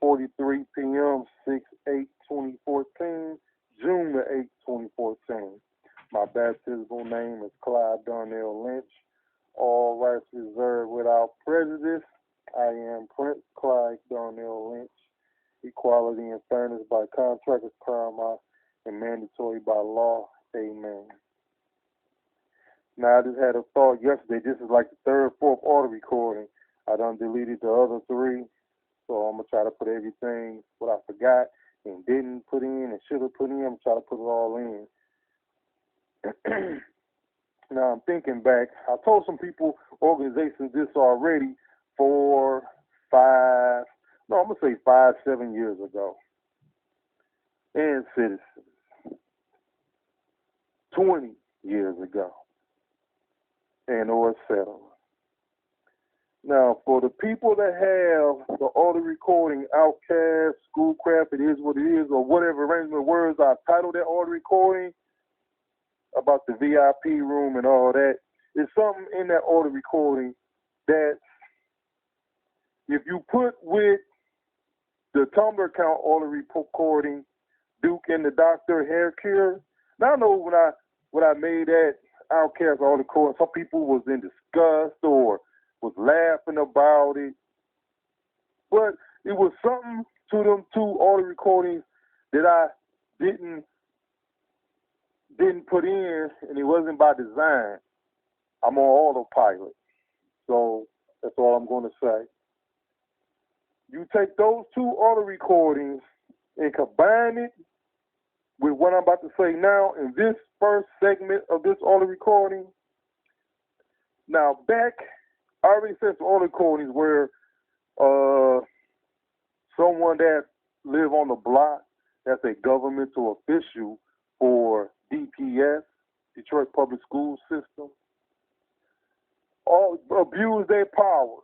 4:43 p.m., 6/8/2014, June the 8th, 2014. My baptismal name is Clyde Darnell Lynch. All rights reserved without prejudice. I am Prince Clyde Darnell Lynch. Equality and fairness by contract is paramount and mandatory by law. Amen. Now, I just had a thought yesterday. This is like the third, fourth auto recording. I done deleted the other three. So I'm going to try to put everything, what I forgot and didn't put in and should have put in. I'm going to try to put it all in. Now, I'm thinking back. I told some people, organizations, this already 4, 5, no, I'm going to say 5, 7 years ago. And citizens, 20 years ago. And or settled. Now, for the people that have the audio recording, Outcast, Schoolcraft, it is what it is, or whatever arrangement of words I titled that audio recording about the VIP room and all that, there's something in that audio recording that if you put with the Tumblr account audio recording, Duke and the Doctor Hair Cure. Now I know when I made that Outcast audio recording, some people was in disgust or was laughing about it, but it was something to them two audio recordings that I didn't put in, and it wasn't by design. I'm on autopilot, so that's all I'm going to say. You take those two audio recordings and combine it with what I'm about to say now in this first segment of this audio recording. Now, back, I already said some audio recordings where someone that live on the block, that's a governmental official for DPS, Detroit Public School System, all abuse their power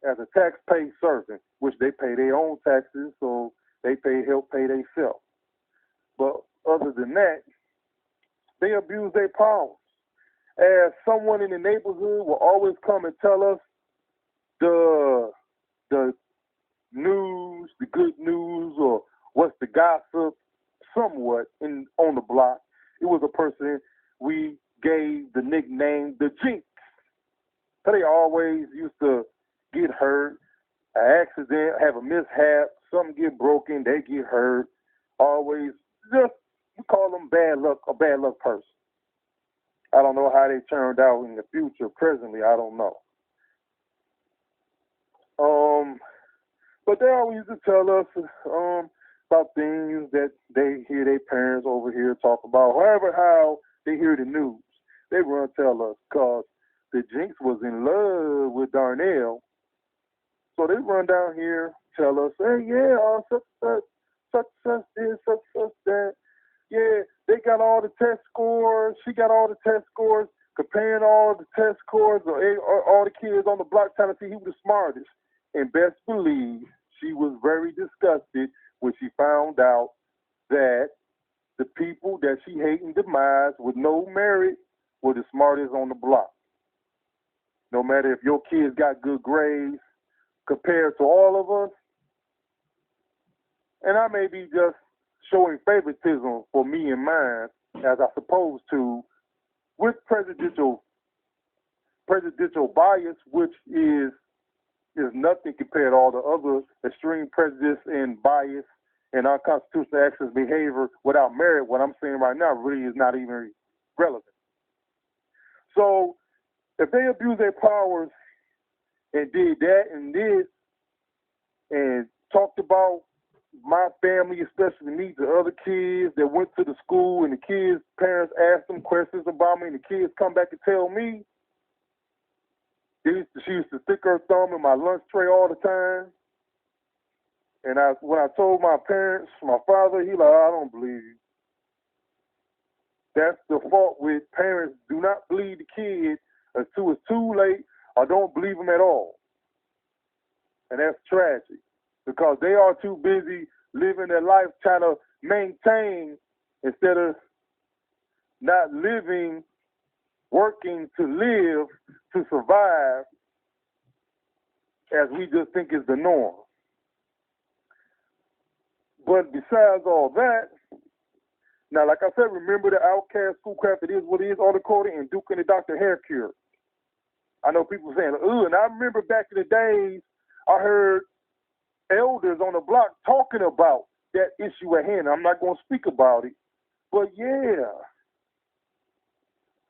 as a taxpayer servant, which they pay their own taxes, so they help pay themselves. But other than that, they abuse their powers. As someone in the neighborhood will always come and tell us the news, the good news, or what's the gossip, somewhat on the block. It was a person we gave the nickname the Jinx. So they always used to get hurt, an accident, have a mishap, something get broken, they get hurt. Always just, we call them bad luck, a bad luck person. I don't know how they turned out in the future. Presently, I don't know. But they always used to tell us about things that they hear their parents over here talk about. However, how they hear the news, they run tell us because the Jinx was in love with Darnell. So they run down here, tell us, hey, yeah, such this, such that. Yeah, they got all the test scores. She got all the test scores. Comparing all the test scores, or all the kids on the block trying to see who was the smartest. And best believe she was very disgusted when she found out that the people that she hated and demised with no merit were the smartest on the block. No matter if your kids got good grades compared to all of us, and I may be just showing favoritism for me and mine, as I supposed to, with presidential bias, which is nothing compared to all the other extreme prejudice and bias and unconstitutional actions, behavior without merit. What I'm saying right now really is not even relevant. So if they abuse their powers and did that and this and talked about my family, especially me, the other kids that went to the school, and the kids' parents asked them questions about me, and the kids come back and tell me. She used to stick her thumb in my lunch tray all the time. And when I told my parents, my father, he like, I don't believe you. That's the fault with parents. Do not believe the kid until it's too late, or don't believe them at all. And that's tragic, because they are too busy living their life trying to maintain instead of not living, working to live, to survive, as we just think is the norm. But besides all that, now, like I said, remember the Outcast, Schoolcraft, It Is What It Is, all the Cody, and Duke and the Dr. Hair Cure. I know people saying, ooh, and I remember back in the days, I heard elders on the block talking about that issue at hand. I'm not going to speak about it, but yeah,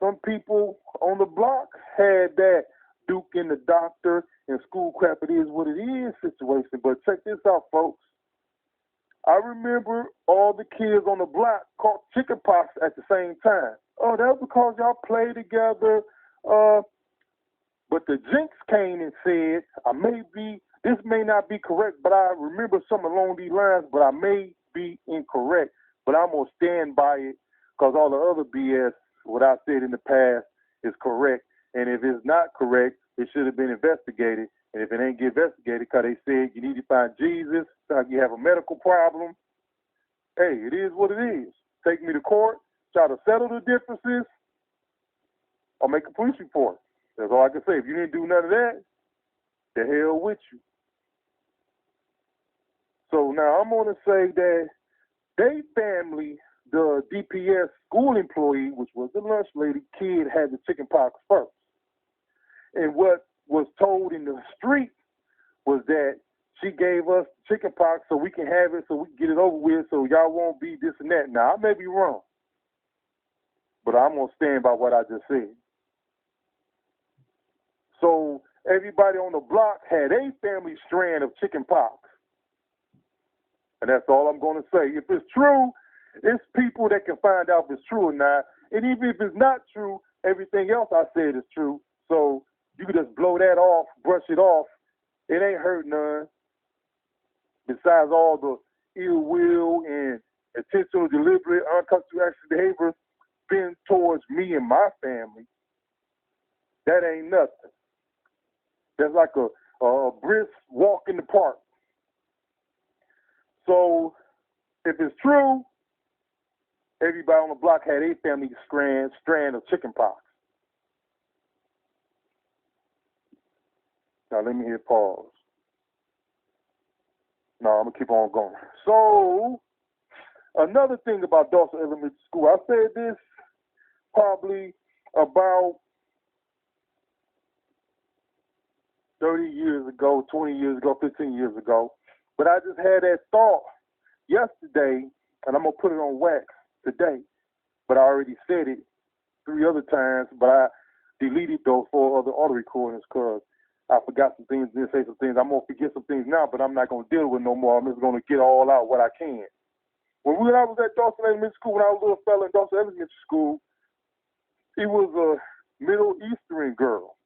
some people on the block had that Duke and the Doctor and Schoolcraft, It Is What It Is situation. But check this out, folks. I remember all the kids on the block caught chickenpox at the same time. Oh, that was because y'all played together. But the Jinx came and said, this may not be correct, but I remember something along these lines, but I may be incorrect. But I'm going to stand by it because all the other BS, what I said in the past, is correct. And if it's not correct, it should have been investigated. And if it ain't get investigated because they said you need to find Jesus, you have a medical problem, hey, it is what it is. Take me to court, try to settle the differences, or make a police report. That's all I can say. If you didn't do none of that, the hell with you. So now I'm going to say that they family, the DPS school employee, which was the lunch lady, kid had the chicken pox first. And what was told in the street was that she gave us chicken pox so we can have it, so we can get it over with, so y'all won't be this and that. Now, I may be wrong, but I'm going to stand by what I just said. So everybody on the block had a family strand of chicken pox. And that's all I'm going to say. If it's true, it's people that can find out if it's true or not. And even if it's not true, everything else I said is true. So you can just blow that off, brush it off. It ain't hurt none. Besides all the ill will and intentional, deliberate, unconstitutional behavior been towards me and my family, that ain't nothing. That's like a brisk walk in the park. So if it's true, everybody on the block had a family strand of chicken pox. Now let me hit pause. No, I'm going to keep on going. So another thing about Dawson Elementary School, I said this probably about 30 years ago, 20 years ago, 15 years ago. But I just had that thought yesterday, and I'm going to put it on wax today. But I already said it 3 other times, but I deleted those 4 other audio recordings because I forgot some things, didn't say some things. I'm going to forget some things now, but I'm not going to deal with no more. I'm just going to get all out what I can. When I was at Dawson Elementary School, when I was a little fella in Dawson Elementary School, it was a Middle Eastern girl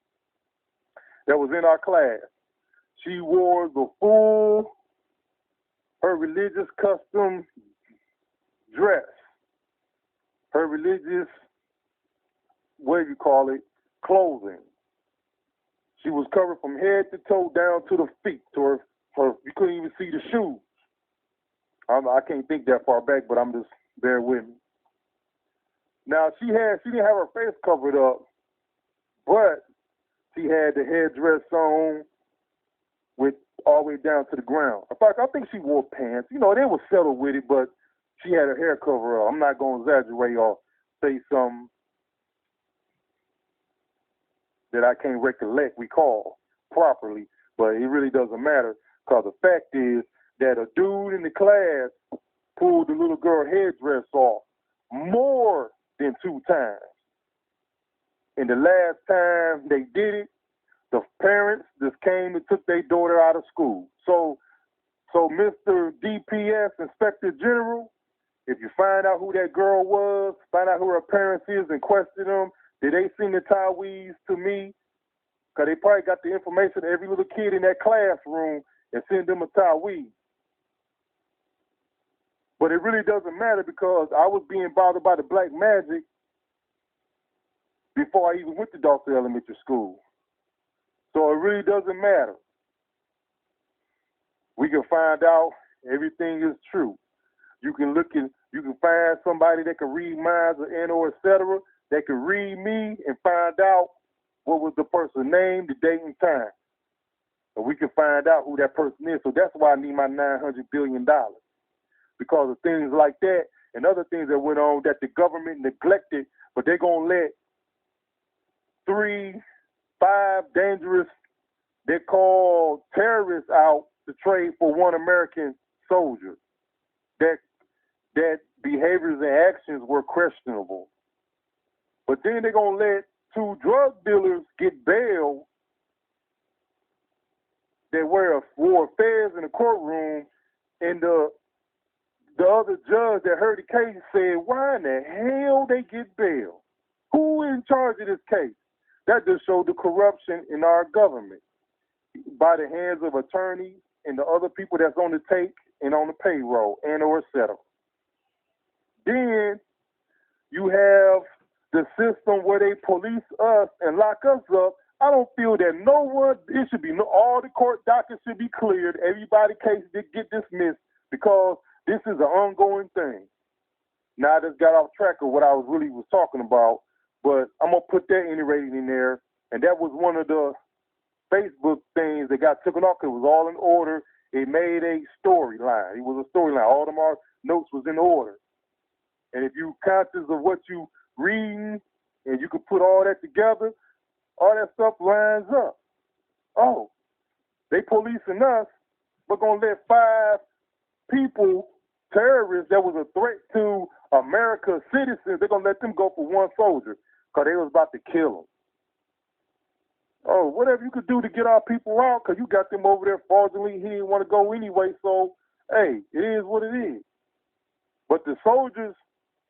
that was in our class. She wore the full, her religious custom dress, her religious, what do you call it, clothing. She was covered from head to toe down to the feet, to her you couldn't even see the shoes. I can't think that far back, but I'm just, bear with me. Now, she didn't have her face covered up, but she had the headdress on with all the way down to the ground. In fact, I think she wore pants. You know, they were settled with it, but she had her hair covered up. I'm not going to exaggerate or say something that I can't recall properly, but it really doesn't matter because the fact is that a dude in the class pulled the little girl headdress off more than 2 times. And the last time they did it, the parents just came and took their daughter out of school. So Mr. DPS, Inspector General, if you find out who that girl was, find out who her parents is and question them, did they send the TAWIs to me? Because they probably got the information of every little kid in that classroom and send them a TAWI. But it really doesn't matter because I was being bothered by the black magic before I even went to Dawson Elementary School. So it really doesn't matter. We can find out everything is true. You can find somebody that can read minds or etc. that can read me and find out what was the person's name, the date, and time. And we can find out who that person is. So that's why I need my $900 billion. because of things like that and other things that went on that the government neglected, but they're going to let 3, 5 dangerous, they call terrorists out to trade for one American soldier. That behaviors and actions were questionable. But then they're going to let 2 drug dealers get bail that wore fez in the courtroom, and the other judge that heard the case said, why in the hell they get bail? Who in charge of this case? That just showed the corruption in our government by the hands of attorneys and the other people that's on the take and on the payroll and or et cetera. Then you have the system where they police us and lock us up. I don't feel that it should be all the court dockets should be cleared. Everybody's case did get dismissed because this is an ongoing thing. Now I just got off track of what I really was talking about, but I'm gonna put that rating in there. And that was one of the Facebook things that got taken off because it was all in order. It made a storyline. It was a storyline. All of our notes was in order. And if you conscious of what you reading and you could put all that together, all that stuff lines up. Oh, they policing us. We're going to let 5 people, terrorists that was a threat to America's citizens, they're going to let them go for one soldier because they was about to kill him. Oh, whatever you could do to get our people out because you got them over there fraudulently. He didn't want to go anyway, so, hey, it is what it is. But the soldiers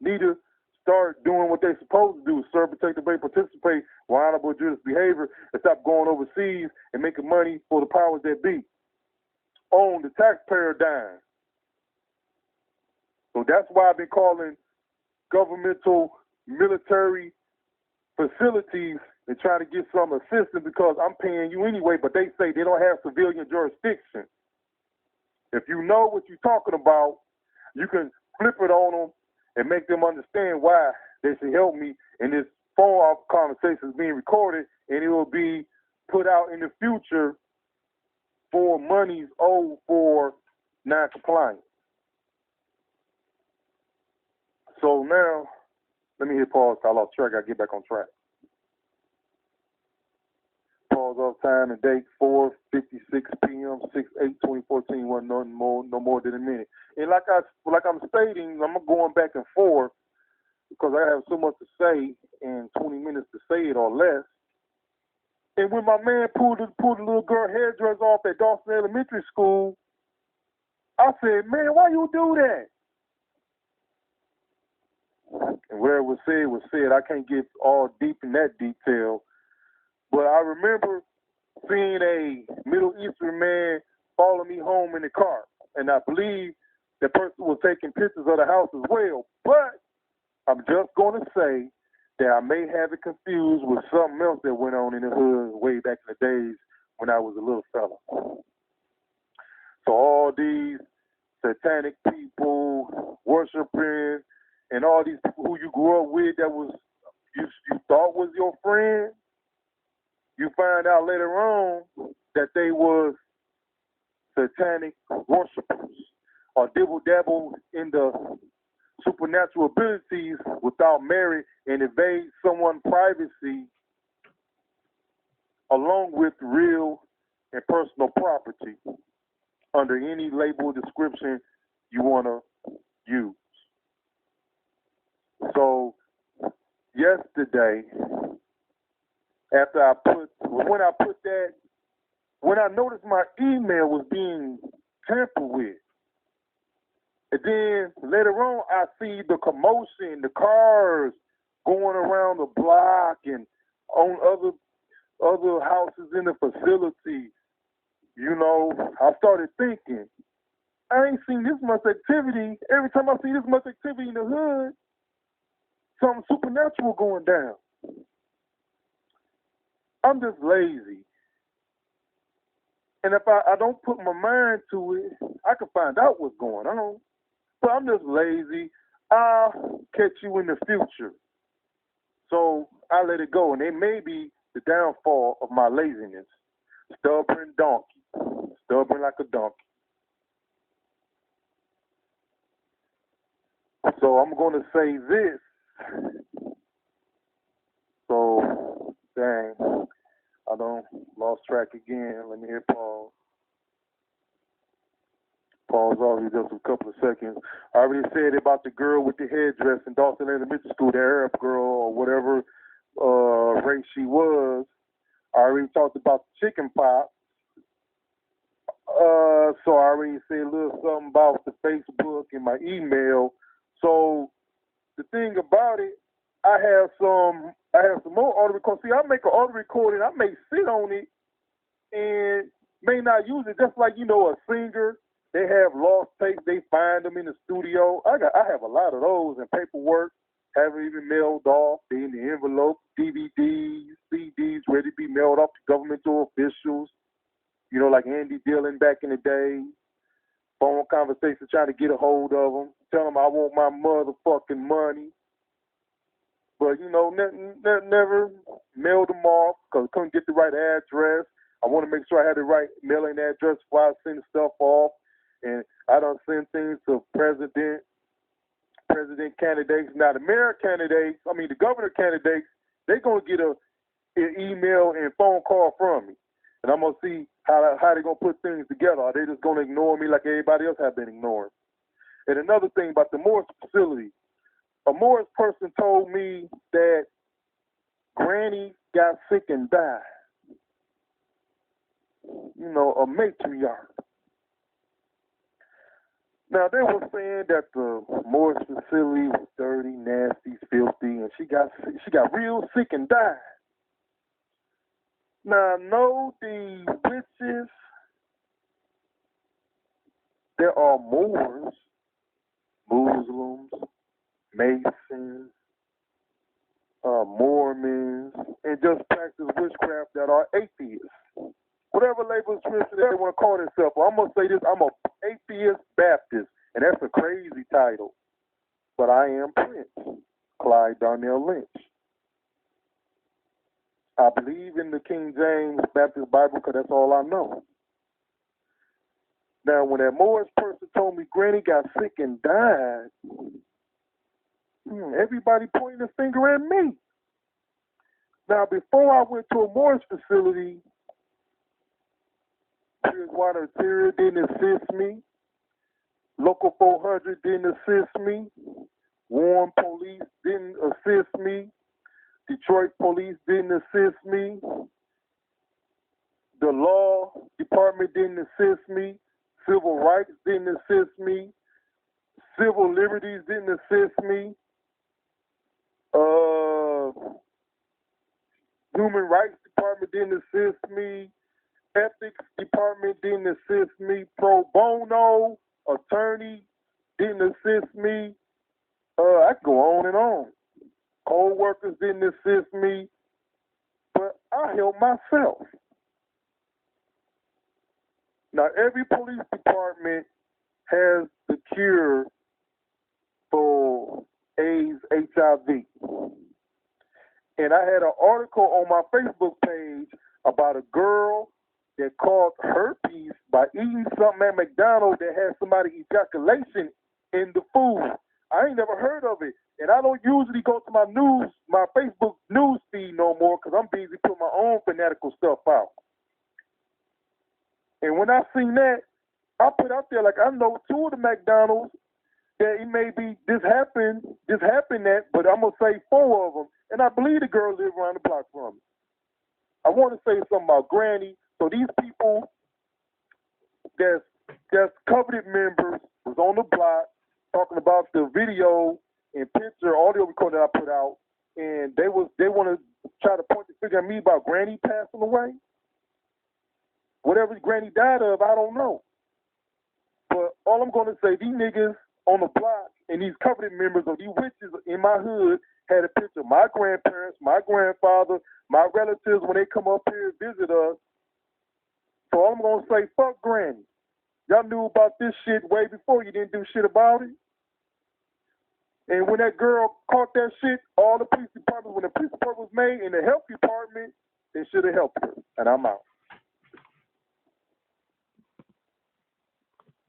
need to start doing what they're supposed to do, serve, protect, obey, participate, with honorable, just behavior, and stop going overseas and making money for the powers that be. On the taxpayer dime. So that's why I've been calling governmental military facilities and trying to get some assistance because I'm paying you anyway, but they say they don't have civilian jurisdiction. If you know what you're talking about, you can flip it on them and make them understand why they should help me. And this phone conversation is being recorded, and it will be put out in the future for monies owed for non-compliance. So now, let me hit pause. I lost track. I gotta get back on track. Pause off time and date 4:56 p.m. 6/8/2014. Wasn't no more than a minute. And like I'm stating, I'm going back and forth because I have so much to say in 20 minutes to say it or less. And when my man pulled the little girl hairdress off at Dawson Elementary School, I said, man, why you do that? And where it was said. I can't get all deep in that detail. But I remember seeing a Middle Eastern man follow me home in the car. And I believe the person was taking pictures of the house as well. But I'm just going to say that I may have it confused with something else that went on in the hood way back in the days when I was a little fella. So all these satanic people worshiping and all these people who you grew up with that was you thought was your friend, you find out later on that they was satanic worshipers or dibble-dabble in the supernatural abilities without merit and invade someone's privacy along with real and personal property under any label or description you want to use. So yesterday, when I noticed my email was being tampered with, and then later on I see the commotion, the cars going around the block and on other houses in the facility, you know, I started thinking, I ain't seen this much activity. Every time I see this much activity in the hood, something supernatural going down. I'm just lazy. And if I don't put my mind to it, I can find out what's going on. But I'm just lazy. I'll catch you in the future. So I let it go. And it may be the downfall of my laziness. Stubborn donkey. Stubborn like a donkey. So I'm going to say this. So, dang, I don't lost track again. Let me hit pause. Pause already just a couple of seconds. I already said about the girl with the headdress in Dawson Elementary School, the Arab girl or whatever race she was. I already talked about the chicken pox. So I already said a little something about the Facebook and my email. So the thing about it, I have some more audio recording. See, I make an audio recording. I may sit on it and may not use it. Just like a singer, they have lost tapes. They find them in the studio. I have a lot of those and paperwork. Haven't even mailed off. They in the envelope, DVDs, CDs, ready to be mailed off to governmental officials. Like Andy Dillon back in the day. Phone conversations trying to get a hold of them. Tell them I want my motherfucking money. But, never mailed them off because I couldn't get the right address. I want to make sure I had the right mailing address before I send stuff off. And I don't send things to president candidates. Now, the mayor candidates, the governor candidates, they're going to get an email and phone call from me. And I'm going to see how they're going to put things together. Are they just going to ignore me like everybody else have been ignoring? And another thing about the Morris facility, a Morris person told me that Granny got sick and died. A matriarch. Now, they were saying that the Morris facility was dirty, nasty, filthy, and she got real sick and died. Now, I know the witches, there are Moors, Muslims, Masons, Mormons, and just practice witchcraft that are atheists. Whatever label description they want to call themselves. Well, I'm going to say this, I'm an atheist Baptist, and that's a crazy title. But I am Prince, Clyde Darnell Lynch. I believe in the King James Baptist Bible because that's all I know. Now, when that Morris person told me Granny got sick and died, everybody pointing the finger at me. Now, before I went to a Morris facility, Bridgewater Interior didn't assist me. Local 400 didn't assist me. Warren Police didn't assist me. Detroit Police didn't assist me. The Law Department didn't assist me. Civil Rights didn't assist me. Civil Liberties didn't assist me. Human Rights Department didn't assist me. Ethics Department didn't assist me. Pro bono attorney didn't assist me. I could go on and on. Co-workers didn't assist me, but I helped myself. Now, every police department has the cure for AIDS, HIV. And I had an article on my Facebook page about a girl that caught herpes by eating something at McDonald's that had somebody's ejaculation in the food. I ain't never heard of it. And I don't usually go to my Facebook news feed no more because I'm busy putting my own fanatical stuff out. And when I seen that, I put out there like I know two of the McDonald's that it may be this happened that, but I'm gonna say four of them. And I believe the girl lived around the block from me. I want to say something about Granny. So these people that's covenant members was on the block talking about the video and picture, audio recording that I put out, and they want to try to point the finger at me about Granny passing away. Whatever Granny died of, I don't know. But all I'm going to say, these niggas on the block and these covenant members of these witches in my hood had a picture of my grandparents, my grandfather, my relatives when they come up here and visit us. So all I'm going to say, fuck Granny. Y'all knew about this shit way before you didn't do shit about it. And when that girl caught that shit, all the police departments, when the police department was made and the health department, they should have helped her. And I'm out.